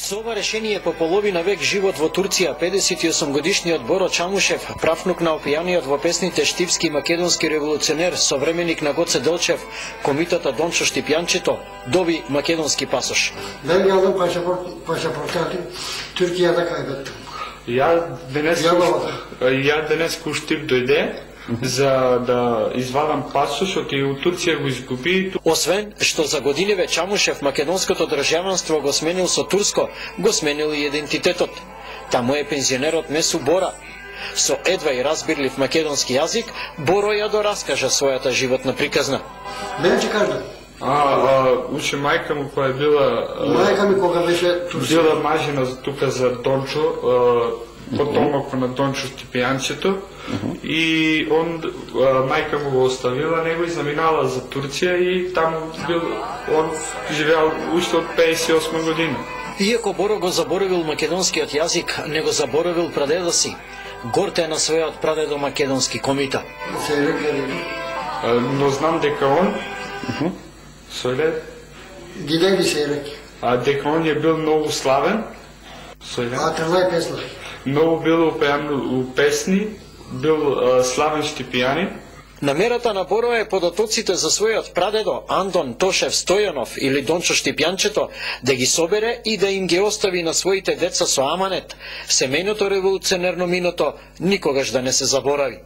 Со ова решение по половина век живот во Турција, 58-годишниот Боро Чамушев, правнук на опијаниот во песните штипски и македонски револуционер, современик на Гоце Делчев, комитата Дончо Штипјанчето, доби македонски пасош. Ben geldim pasaportu Türkiye'de kaybettim. Ja денес у Штип дојде за да извадам пасошот и у Турција го изгуби. Освен што за годиниве Чамушев македонското државенство го сменил со турско, го сменил и идентитетот. Таму е пензионерот Месу Бора. Со едва и разбирлив македонски јазик, Боро ја дораскажа својата животна приказна. Ben çıkardım. Уче мајка му која била Майка ми кога беше турска. Била мажена тука за Дончо, потомок на Дончо Штипјанчето, и он мајка му го оставила него и заминала за Турција и таму бил он живеал уште од 58 година. Иако Боро го заборавил македонскиот јазик, не го заборавил прадедо си. Горте на својот прадедо македонски комита. Но знам дека он Сојле Gidevi seyrek. дека он е бил многу славен. Сојле Hatırlay pesler. Многу бил упеан у песни, бил славен штипијанин. Намерата на Боро е податоците за својот прадедо Андон Тошев Стојанов или Дончо Штипјанчето да ги собере и да им ги остави на своите деца со аманет, семејното револуционерно миното никогаш да не се заборави.